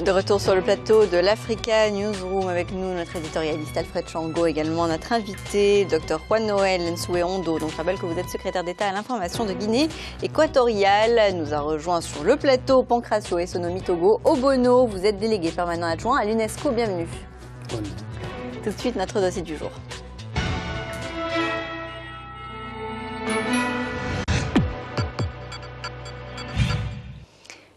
De retour sur le plateau de l'Africa Newsroom avec nous, notre éditorialiste Alfred Chango, également notre invité, Dr Juan Noel Nsoué Ondo. Donc je rappelle que vous êtes secrétaire d'État à l'information de Guinée équatoriale. Nous a rejoint sur le plateau Pancracio et Sonomi Togo Obono. Vous êtes délégué permanent adjoint à l'UNESCO. Bienvenue. Bonne. Tout de suite, notre dossier du jour.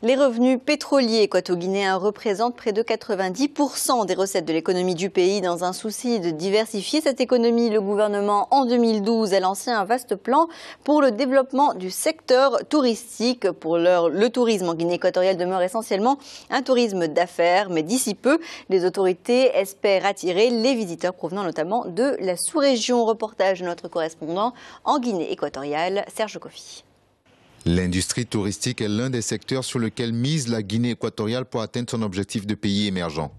Les revenus pétroliers équato-guinéens représentent près de 90% des recettes de l'économie du pays. Dans un souci de diversifier cette économie, le gouvernement, en 2012, a lancé un vaste plan pour le développement du secteur touristique. Pour l'heure, le tourisme en Guinée équatoriale demeure essentiellement un tourisme d'affaires. Mais d'ici peu, les autorités espèrent attirer les visiteurs provenant notamment de la sous-région. Reportage de notre correspondant en Guinée équatoriale, Serge Kofi. L'industrie touristique est l'un des secteurs sur lequel mise la Guinée équatoriale pour atteindre son objectif de pays émergent.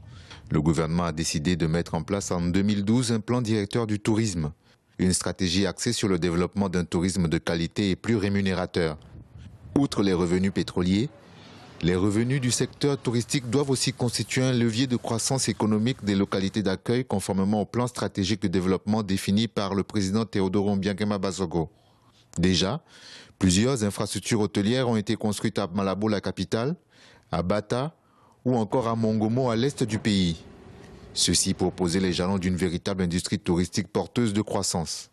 Le gouvernement a décidé de mettre en place en 2012 un plan directeur du tourisme, une stratégie axée sur le développement d'un tourisme de qualité et plus rémunérateur. Outre les revenus pétroliers, les revenus du secteur touristique doivent aussi constituer un levier de croissance économique des localités d'accueil conformément au plan stratégique de développement défini par le président Théodore Obiangema Bazogo. Déjà, plusieurs infrastructures hôtelières ont été construites à Malabo, la capitale, à Bata ou encore à Mongomo, à l'est du pays. Ceci pour poser les jalons d'une véritable industrie touristique porteuse de croissance.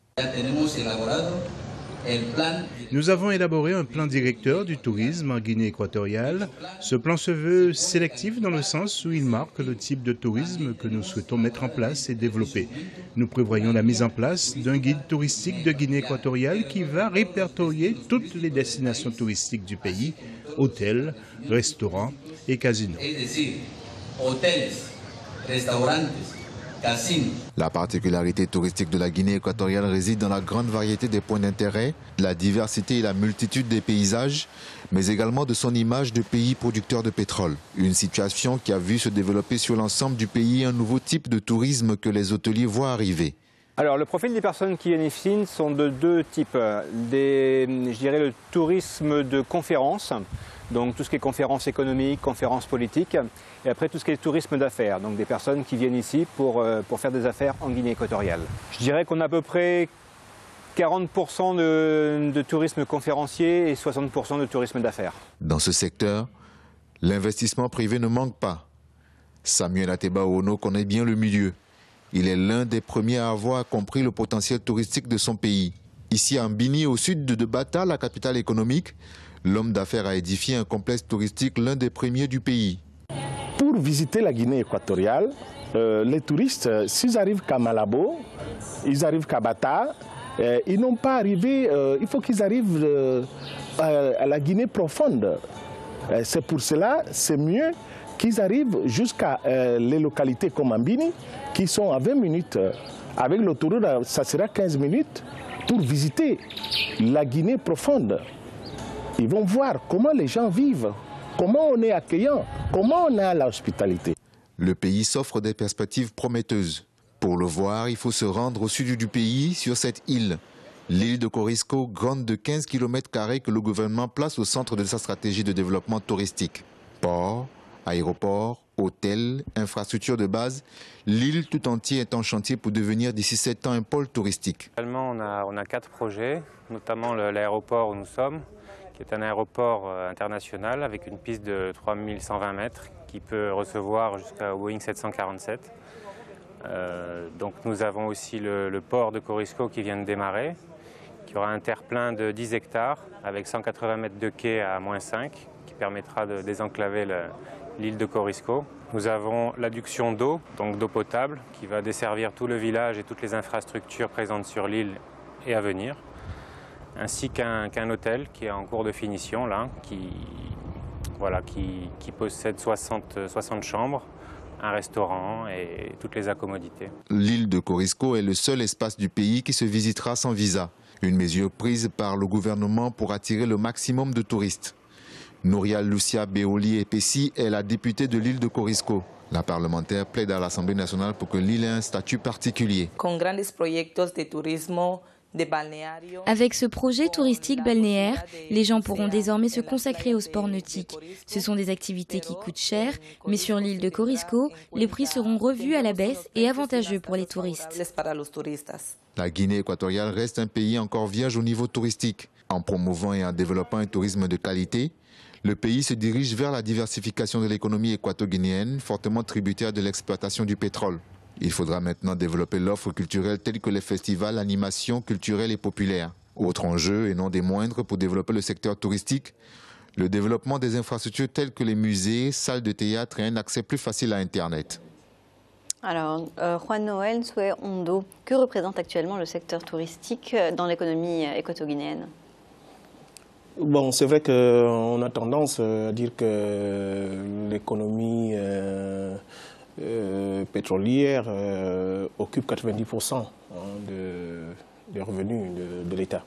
Nous avons élaboré un plan directeur du tourisme en Guinée équatoriale. Ce plan se veut sélectif dans le sens où il marque le type de tourisme que nous souhaitons mettre en place et développer. Nous prévoyons la mise en place d'un guide touristique de Guinée équatoriale qui va répertorier toutes les destinations touristiques du pays, hôtels, restaurants et casinos. La particularité touristique de la Guinée équatoriale réside dans la grande variété des points d'intérêt, la diversité et la multitude des paysages, mais également de son image de pays producteur de pétrole. Une situation qui a vu se développer sur l'ensemble du pays un nouveau type de tourisme que les hôteliers voient arriver. Alors, le profil des personnes qui viennent ici sont de deux types. Je dirais le tourisme de conférence, donc tout ce qui est conférences économiques, conférences politiques, et après tout ce qui est tourisme d'affaires, donc des personnes qui viennent ici pour faire des affaires en Guinée équatoriale. Je dirais qu'on a à peu près 40% de tourisme conférencier et 60% de tourisme d'affaires. Dans ce secteur, l'investissement privé ne manque pas. Samuel Ateba Ono connaît bien le milieu. Il est l'un des premiers à avoir compris le potentiel touristique de son pays. Ici à Mbini, au sud de Bata, la capitale économique, l'homme d'affaires a édifié un complexe touristique, l'un des premiers du pays. Pour visiter la Guinée équatoriale, les touristes, s'ils arrivent qu'à Malabo, ils arrivent qu'à Bata, ils n'ont pas arrivé, il faut qu'ils arrivent à la Guinée profonde. C'est pour cela, c'est mieux qu'ils arrivent jusqu'à les localités comme Mbini, qui sont à 20 minutes. Avec l'autoroute, ça sera 15 minutes pour visiter la Guinée profonde. Ils vont voir comment les gens vivent, comment on est accueillant, comment on a l'hospitalité. Le pays s'offre des perspectives prometteuses. Pour le voir, il faut se rendre au sud du pays, sur cette île. L'île de Corisco, grande de 15 km² que le gouvernement place au centre de sa stratégie de développement touristique. Port, aéroport, hôtels, infrastructures de base, l'île tout entière est en chantier pour devenir d'ici 7 ans un pôle touristique. Actuellement, on a 4 projets, notamment l'aéroport où nous sommes, qui est un aéroport international avec une piste de 3120 mètres qui peut recevoir jusqu'à Boeing 747. Donc nous avons aussi le port de Corisco qui vient de démarrer, qui aura un terre-plein de 10 hectares avec 180 mètres de quai à -5, qui permettra de désenclaver l'île de Corisco. Nous avons l'adduction d'eau, donc d'eau potable, qui va desservir tout le village et toutes les infrastructures présentes sur l'île et à venir, ainsi qu'un hôtel qui est en cours de finition, là, qui possède 60 chambres, un restaurant et toutes les accommodités. L'île de Corisco est le seul espace du pays qui se visitera sans visa. Une mesure prise par le gouvernement pour attirer le maximum de touristes. Nouria Lucia Beoli Epessi est la députée de l'île de Corisco. La parlementaire plaide à l'Assemblée nationale pour que l'île ait un statut particulier. Con grandes proyectos de turismo Avec ce projet touristique balnéaire, les gens pourront désormais se consacrer au sport nautique. Ce sont des activités qui coûtent cher, mais sur l'île de Corisco, les prix seront revus à la baisse et avantageux pour les touristes. La Guinée équatoriale reste un pays encore vierge au niveau touristique. En promouvant et en développant un tourisme de qualité, le pays se dirige vers la diversification de l'économie équato-guinéenne, fortement tributaire de l'exploitation du pétrole. Il faudra maintenant développer l'offre culturelle telle que les festivals, animations culturelles et populaires. Autre enjeu, et non des moindres, pour développer le secteur touristique, le développement des infrastructures telles que les musées, salles de théâtre et un accès plus facile à Internet. Alors, Juan Noel Nsue Ondo, que représente actuellement le secteur touristique dans l'économie équato-guinéenne? Bon, c'est vrai qu'on a tendance à dire que l'économie pétrolière occupe 90% des revenus de l'État.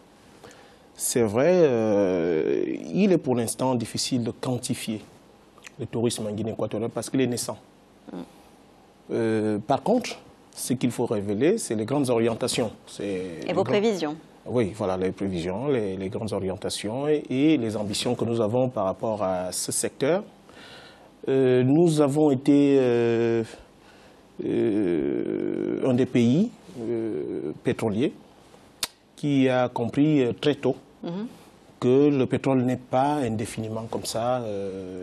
C'est vrai, il est pour l'instant difficile de quantifier le tourisme en Guinée équatoriale parce qu'il est naissant. Par contre, ce qu'il faut révéler, c'est les grandes orientations. Et vos prévisions? Oui, voilà, les prévisions, les grandes orientations et les ambitions que nous avons par rapport à ce secteur. Nous avons été un des pays pétroliers qui a compris très tôt que le pétrole n'est pas indéfiniment comme ça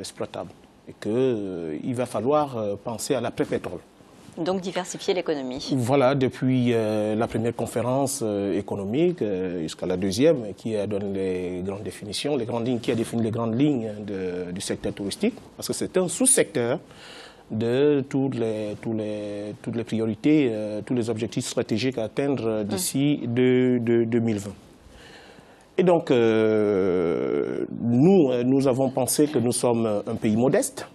exploitable et qu'il va falloir penser à l'après-pétrole. Donc diversifier l'économie. Voilà, depuis la première conférence économique jusqu'à la deuxième qui a donné les grandes définitions, les grandes lignes, qui a défini les grandes lignes du secteur touristique, parce que c'est un sous-secteur de toutes les priorités, tous les objectifs stratégiques à atteindre d'ici 2020. Et donc, nous avons pensé que nous sommes un pays modeste,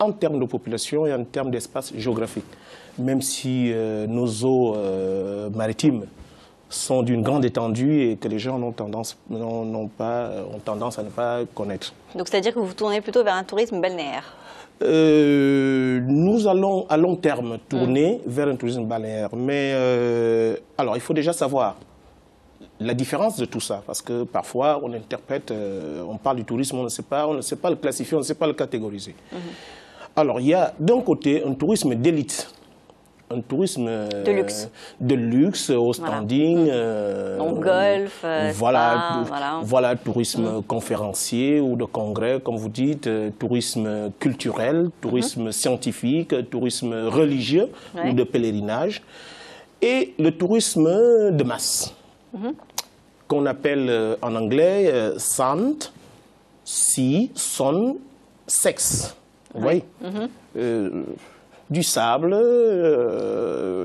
en termes de population et en termes d'espace géographique. Même si nos eaux maritimes sont d'une grande étendue et que les gens ont tendance à ne pas connaître. Donc c'est-à-dire que vous vous tournez plutôt vers un tourisme balnéaire? Nous allons à long terme tourner vers un tourisme balnéaire. Mais alors il faut déjà savoir la différence de tout ça, parce que parfois on interprète, on parle du tourisme, on ne sait pas le classifier, on ne sait pas le catégoriser. Alors, il y a d'un côté un tourisme d'élite, un tourisme de luxe au standing. Donc golf, voilà, tourisme conférencier ou de congrès, comme vous dites, tourisme culturel, tourisme scientifique, tourisme religieux ou de pèlerinage, et le tourisme de masse, qu'on appelle en anglais sand, sea, sun, sex. Oui, du sable,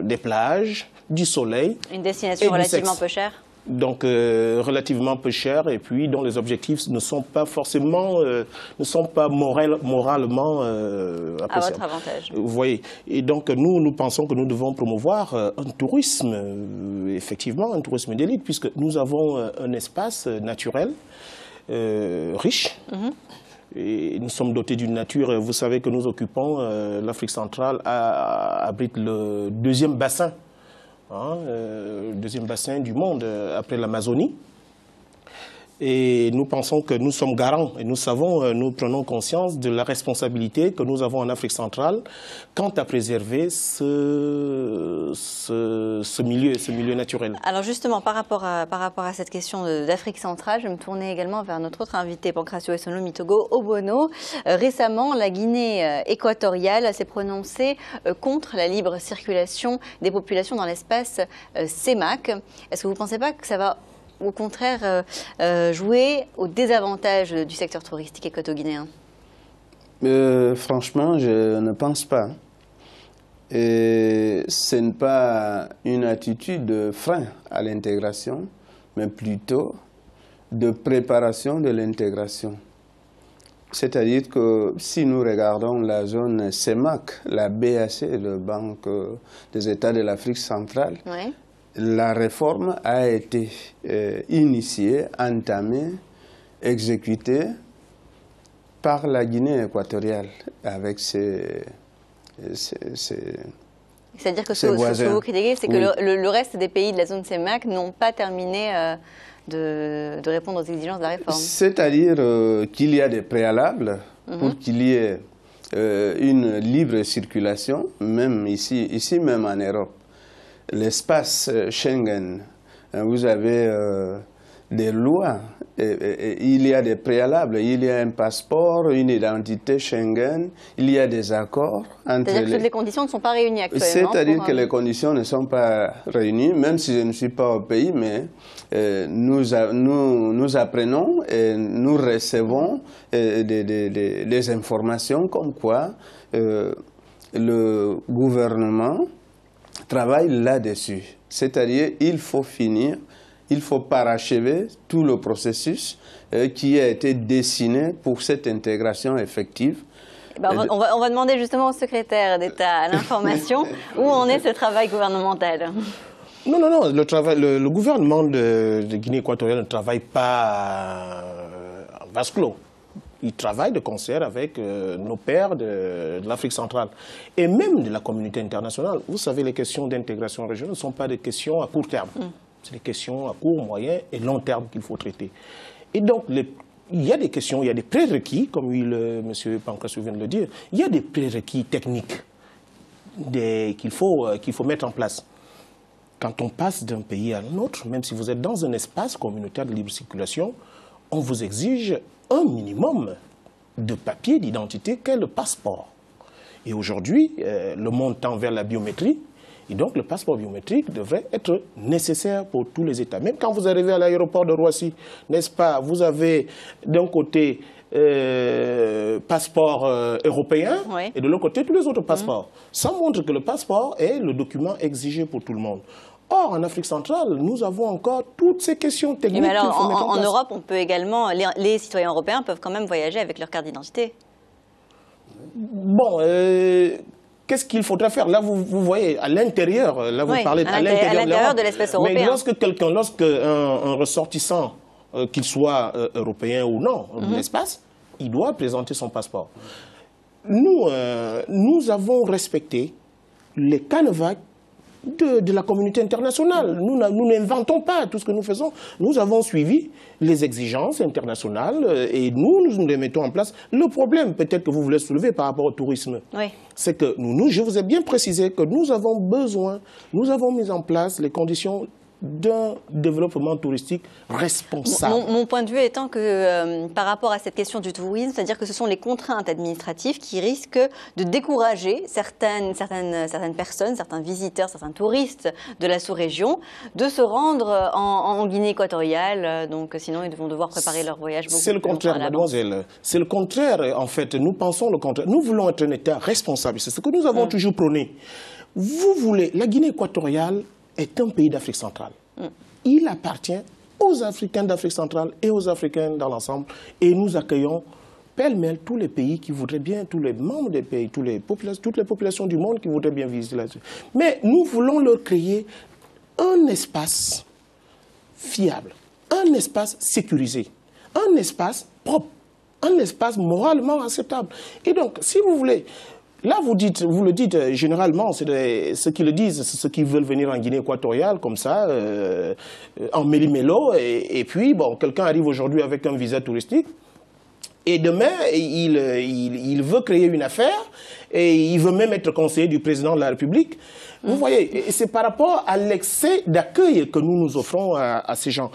des plages, du soleil. Une destination relativement peu chère. Donc relativement peu cher et puis dont les objectifs ne sont pas forcément, ne sont pas moralement à votre avantage. Vous voyez. Et donc nous pensons que nous devons promouvoir un tourisme, effectivement un tourisme d'élite, puisque nous avons un espace naturel riche. Et nous sommes dotés d'une nature, vous savez que nous occupons, l'Afrique centrale abrite le deuxième bassin, deuxième bassin du monde après l'Amazonie. Et nous pensons que nous sommes garants et nous savons, nous prenons conscience de la responsabilité que nous avons en Afrique centrale quant à préserver ce milieu naturel. Alors justement, par rapport à cette question d'Afrique centrale, je vais me tourner également vers notre autre invité, Pancratio Essonlo Mitogo Obono. Récemment, la Guinée équatoriale s'est prononcée contre la libre circulation des populations dans l'espace CEMAC. Est-ce que vous ne pensez pas que ça va au contraire jouer au désavantage du secteur touristique équato-guinéen? Franchement, je ne pense pas. Et ce n'est pas une attitude de frein à l'intégration, mais plutôt de préparation de l'intégration. C'est-à-dire que si nous regardons la zone CEMAC, la BAC, la Banque des États de l'Afrique centrale, la réforme a été initiée, entamée, exécutée par la Guinée équatoriale avec ses C'est-à-dire que ce que vous critiquez, c'est que le reste des pays de la zone CEMAC n'ont pas terminé de répondre aux exigences de la réforme. C'est-à-dire qu'il y a des préalables pour qu'il y ait une libre circulation, même ici même en Europe. L'espace Schengen, vous avez des lois, il y a des préalables, il y a un passeport, une identité Schengen, il y a des accords entre C'est-à-dire que toutes les conditions ne sont pas réunies actuellement. C'est-à-dire que les conditions ne sont pas réunies, même si je ne suis pas au pays, mais nous apprenons et nous recevons des informations comme quoi le gouvernement travaille là-dessus. C'est-à-dire qu'il faut finir, il faut parachever tout le processus qui a été dessiné pour cette intégration effective. On va demander justement au secrétaire d'État à l'information où en est ce travail gouvernemental. Non, le gouvernement de Guinée équatoriale ne travaille pas en vase clos. Il travaille de concert avec nos pairs de l'Afrique centrale et même de la communauté internationale. Vous savez, les questions d'intégration régionale ne sont pas des questions à court terme. C'est des questions à court, moyen et long terme qu'il faut traiter. Et donc, il y a des questions, il y a des prérequis, comme M. Pancracio vient de le dire, il y a des prérequis techniques qu'il faut mettre en place. Quand on passe d'un pays à un autre, même si vous êtes dans un espace communautaire de libre circulation, on vous exige un minimum de papier d'identité qu'est le passeport. Et aujourd'hui, le monde tend vers la biométrie, et donc le passeport biométrique devrait être nécessaire pour tous les États. Même quand vous arrivez à l'aéroport de Roissy, n'est-ce pas, vous avez d'un côté passeport européen et de l'autre côté tous les autres passeports. Ça montre que le passeport est le document exigé pour tout le monde. Or, en Afrique centrale, nous avons encore toutes ces questions techniques. Mais alors, en Europe, on peut également, les citoyens européens peuvent quand même voyager avec leur carte d'identité. Bon, qu'est-ce qu'il faudrait faire? Là, vous voyez, à l'intérieur, là, vous parlez à l'intérieur de l'espace européen. Mais lorsqu'un ressortissant, qu'il soit européen ou non, de l'espace, il doit présenter son passeport. Nous avons respecté les canevas de la communauté internationale. Nous n'inventons pas tout ce que nous faisons. Nous avons suivi les exigences internationales et nous les mettons en place. Le problème, peut-être que vous voulez soulever par rapport au tourisme, c'est que je vous ai bien précisé que nous avons mis en place les conditions d'un développement touristique responsable. Mon point de vue étant que par rapport à cette question du tourisme, c'est-à-dire que ce sont les contraintes administratives qui risquent de décourager certaines personnes, certains visiteurs, certains touristes de la sous-région de se rendre en Guinée équatoriale. Donc sinon, ils vont devoir préparer leur voyage beaucoup plus longtemps. C'est le contraire, mademoiselle. C'est le contraire, en fait. Nous pensons le contraire. Nous voulons être un État responsable. C'est ce que nous avons toujours prôné. La Guinée équatoriale est un pays d'Afrique centrale. Il appartient aux Africains d'Afrique centrale et aux Africains dans l'ensemble. Et nous accueillons pêle-mêle tous les pays qui voudraient bien, tous les membres des pays, toutes les populations du monde qui voudraient bien visiter là-dessus. Mais nous voulons leur créer un espace fiable, un espace sécurisé, un espace propre, un espace moralement acceptable. Et donc, si vous voulez... Là, vous le dites généralement, c'est ceux qui le disent, c'est ceux qui veulent venir en Guinée équatoriale, comme ça, en méli-mélo, et puis, bon, quelqu'un arrive aujourd'hui avec un visa touristique, et demain, il veut créer une affaire, et il veut même être conseiller du président de la République. Vous voyez, c'est par rapport à l'excès d'accueil que nous nous offrons à ces gens.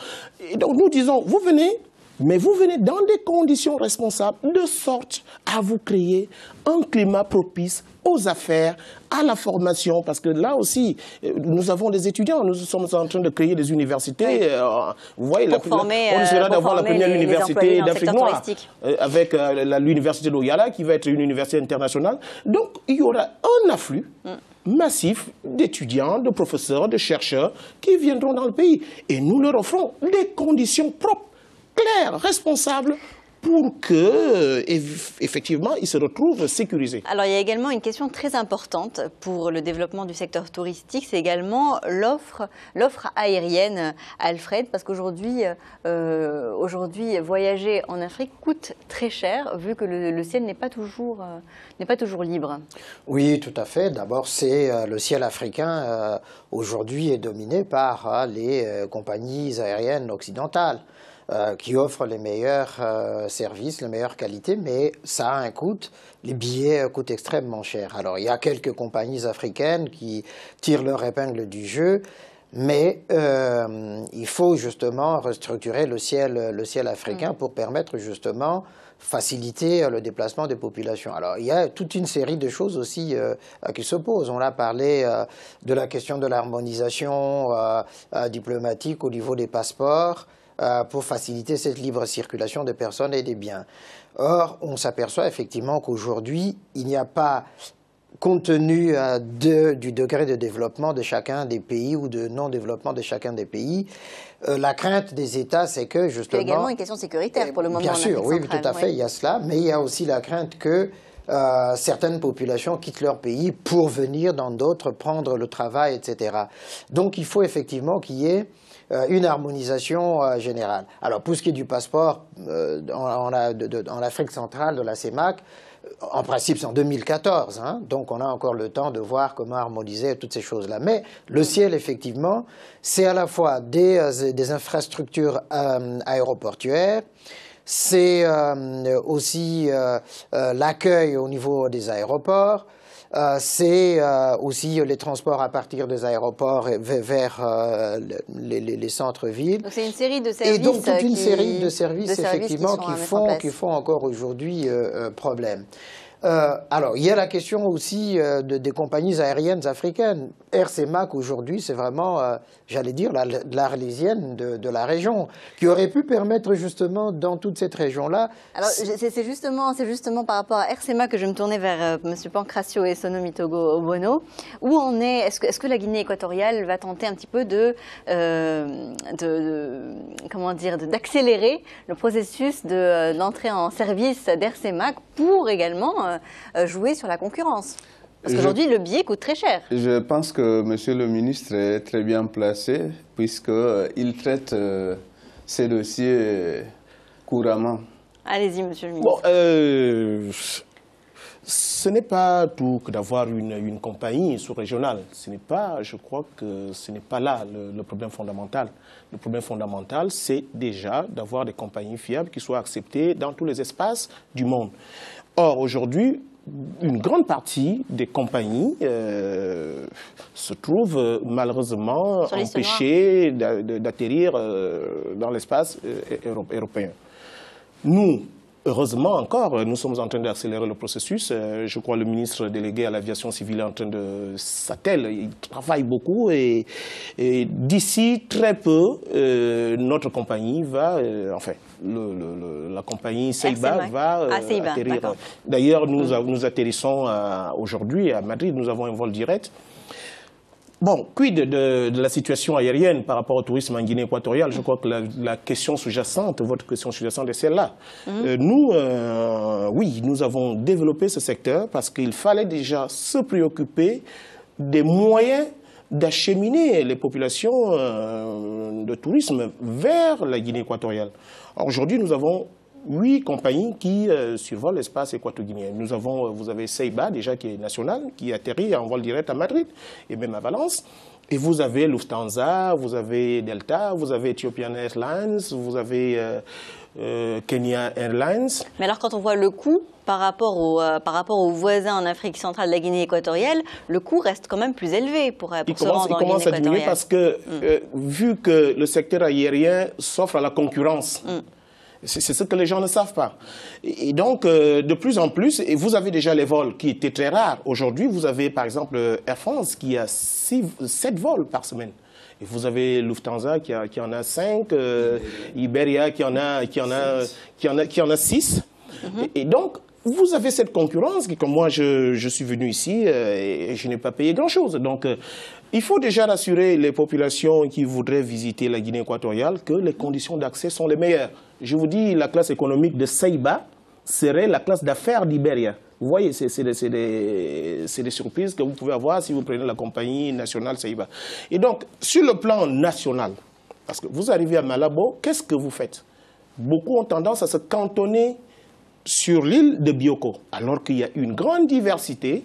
Et donc, nous disons, vous venez... Mais vous venez dans des conditions responsables, de sorte à vous créer un climat propice aux affaires, à la formation, parce que là aussi, nous avons des étudiants, nous sommes en train de créer des universités. Vous voyez, on essaiera d'avoir la première université d'Afrique noire, avec l'université d'Oyala, qui va être une université internationale. Donc, il y aura un afflux massif d'étudiants, de professeurs, de chercheurs qui viendront dans le pays. Et nous leur offrons des conditions propres, clair, responsable pour que, effectivement, ils se retrouvent sécurisés. Alors, il y a également une question très importante pour le développement du secteur touristique, c'est également l'offre aérienne, Alfred, parce qu'aujourd'hui, voyager en Afrique coûte très cher, vu que le ciel n'est pas toujours libre. Oui, tout à fait. D'abord, le ciel africain, aujourd'hui, est dominé par les compagnies aériennes occidentales. Qui offrent les meilleurs services, les meilleures qualités, mais ça a un coût. Les billets coûtent extrêmement cher. Alors, il y a quelques compagnies africaines qui tirent leur épingle du jeu, mais il faut justement restructurer le ciel africain pour permettre justement faciliter le déplacement des populations. Alors, il y a toute une série de choses aussi qui se posent. On a parlé de la question de l'harmonisation diplomatique au niveau des passeports, pour faciliter cette libre circulation des personnes et des biens. Or, on s'aperçoit effectivement qu'aujourd'hui, il n'y a pas, compte tenu du degré de développement de chacun des pays ou de non-développement de chacun des pays, la crainte des États, c'est que justement... Il y a également une question sécuritaire pour le moment. Bien sûr, oui, tout à fait, il y a cela, mais il y a aussi la crainte que certaines populations quittent leur pays pour venir dans d'autres, prendre le travail, etc. Donc, il faut effectivement qu'il y ait une harmonisation générale. Alors, pour ce qui est du passeport, en Afrique centrale, de la CEMAC, en principe, c'est en 2014, hein, donc on a encore le temps de voir comment harmoniser toutes ces choses-là. Mais le ciel, effectivement, c'est à la fois des infrastructures aéroportuaires, c'est aussi l'accueil au niveau des aéroports, c'est aussi les transports à partir des aéroports vers les centres-villes. Donc c'est une série de services. Et donc toute une série de services effectivement qui font encore aujourd'hui problème. Alors, il y a la question aussi des compagnies aériennes africaines. Air CEMAC, aujourd'hui, c'est vraiment, j'allais dire, l'Arlésienne de la région, qui aurait pu permettre justement dans toute cette région-là... Alors, c'est justement par rapport à Air CEMAC que je me tournais vers M. Pancratio et Sonomi Togo Obono. Où en est, est-ce que la Guinée équatoriale va tenter un petit peu d'accélérer le processus d'entrée en service d'Air CEMAC pour également jouer sur la concurrence? Parce qu'aujourd'hui, le billet coûte très cher. Je pense que Monsieur le ministre est très bien placé, puisqu'il traite ces dossiers couramment. Allez-y, Monsieur le ministre. Ce n'est pas tout que d'avoir une compagnie sous-régionale. Je crois que ce n'est pas là le problème fondamental. Le problème fondamental, c'est déjà d'avoir des compagnies fiables qui soient acceptées dans tous les espaces du monde. Or, aujourd'hui, une grande partie des compagnies se trouvent malheureusement empêchées d'atterrir dans l'espace européen. Nous, heureusement encore, nous sommes en train d'accélérer le processus. Je crois que le ministre délégué à l'aviation civile est en train de s'attelle. Il travaille beaucoup et d'ici très peu, notre compagnie va, la compagnie Seiba va atterrir. D'ailleurs, nous atterrissons aujourd'hui à Madrid. Nous avons un vol direct. Bon, quid de la situation aérienne par rapport au tourisme en Guinée équatoriale? Je crois que la question sous-jacente, votre question sous-jacente est celle-là. Oui, nous avons développé ce secteur parce qu'il fallait déjà se préoccuper des moyens d'acheminer les populations de tourisme vers la Guinée équatoriale. Aujourd'hui, nous avons 8 compagnies qui survolent l'espace équato-guinéen. Vous avez Seiba, déjà qui est national, qui atterrit en vol direct à Madrid et même à Valence. Et vous avez Lufthansa, vous avez Delta, vous avez Ethiopian Airlines, vous avez Kenya Airlines. Mais alors quand on voit le coût par rapport aux voisins en Afrique centrale de la Guinée équatoriale, le coût reste quand même plus élevé pour se rendre en Guinée équatoriale. Il commence à diminuer parce que, vu que le secteur aérien s'offre à la concurrence, c'est ce que les gens ne savent pas. Et donc, de plus en plus, et vous avez déjà les vols qui étaient très rares. Aujourd'hui, vous avez par exemple Air France qui a 7 vols par semaine. Et vous avez Lufthansa qui en a 5, Iberia qui en a 6. Et donc, vous avez cette concurrence qui, comme moi, je suis venu ici et je n'ai pas payé grand-chose. Donc, il faut déjà rassurer les populations qui voudraient visiter la Guinée équatoriale que les conditions d'accès sont les meilleures. Je vous dis, la classe économique de Ceiba serait la classe d'affaires d'Iberia. Vous voyez, c'est des surprises que vous pouvez avoir si vous prenez la compagnie nationale Ceiba. Et donc, sur le plan national, parce que vous arrivez à Malabo, qu'est-ce que vous faites? Beaucoup ont tendance à se cantonner sur l'île de Bioko, alors qu'il y a une grande diversité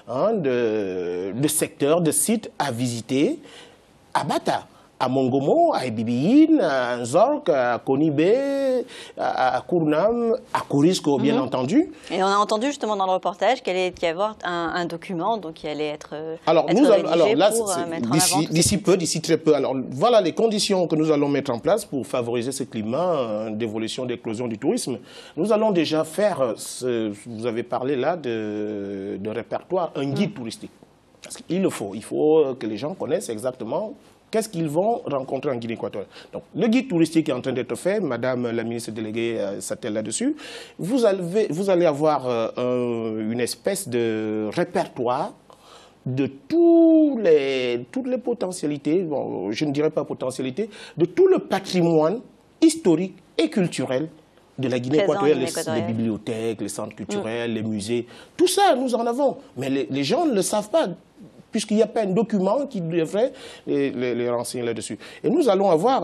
de secteurs, de sites à visiter à Bata, à Mongomo, à Ibibiyin, à Nzork, à Konibé, à Kournam, à Corisco, bien entendu. Et on a entendu justement dans le reportage qu'il allait y avoir un document donc, qui allait être d'ici très peu. Alors voilà les conditions que nous allons mettre en place pour favoriser ce climat d'évolution, d'éclosion du tourisme. Nous allons déjà faire, vous avez parlé là de répertoire, un guide touristique. Parce qu'il le faut. Il faut que les gens connaissent exactement qu'est-ce qu'ils vont rencontrer en Guinée équatoriale. Donc, le guide touristique est en train d'être fait. Madame la ministre déléguée s'attelle là-dessus. Vous allez avoir une espèce de répertoire de toutes les potentialités, bon, je ne dirais pas potentialités, de tout le patrimoine historique et culturel de la Guinée équatoriale, les bibliothèques, les centres culturels, les musées. Tout ça, nous en avons. Mais les gens ne le savent pas, puisqu'il n'y a pas un document qui devrait les renseigner là-dessus. Et nous allons avoir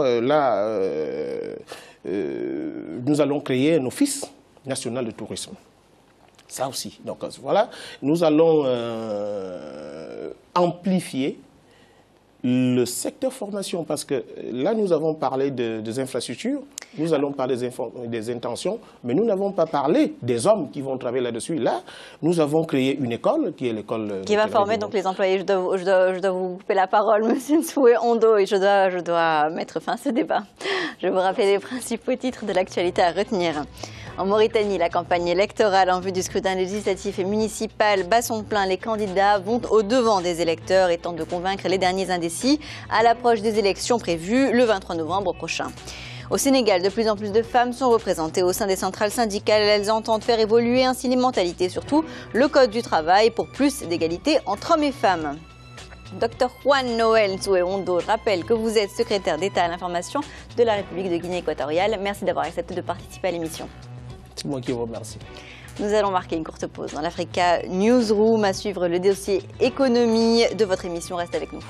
nous allons créer un office national de tourisme. Ça aussi. Donc voilà, nous allons amplifier le secteur formation, parce que là, nous avons parlé des infrastructures, nous allons parler des intentions, mais nous n'avons pas parlé des hommes qui vont travailler là-dessus. Là, nous avons créé une école, qui est l'école... Qui va former donc les employés. Je dois vous couper la parole, monsieur Nsoué Ondo, et je dois mettre fin à ce débat. Je vais vous rappeler les principaux titres de l'actualité à retenir. En Mauritanie, la campagne électorale en vue du scrutin législatif et municipal bat son plein. Les candidats vont au-devant des électeurs et tentent de convaincre les derniers indécis à l'approche des élections prévues le 23 novembre prochain. Au Sénégal, de plus en plus de femmes sont représentées au sein des centrales syndicales. Elles entendent faire évoluer ainsi les mentalités, surtout le code du travail pour plus d'égalité entre hommes et femmes. Dr Juan Noel Nsoué Ondo, je rappelle que vous êtes secrétaire d'État à l'information de la République de Guinée équatoriale. Merci d'avoir accepté de participer à l'émission. C'est moi qui vous remercie. Nous allons marquer une courte pause dans l'Africa Newsroom à suivre le dossier économie de votre émission. Reste avec nous.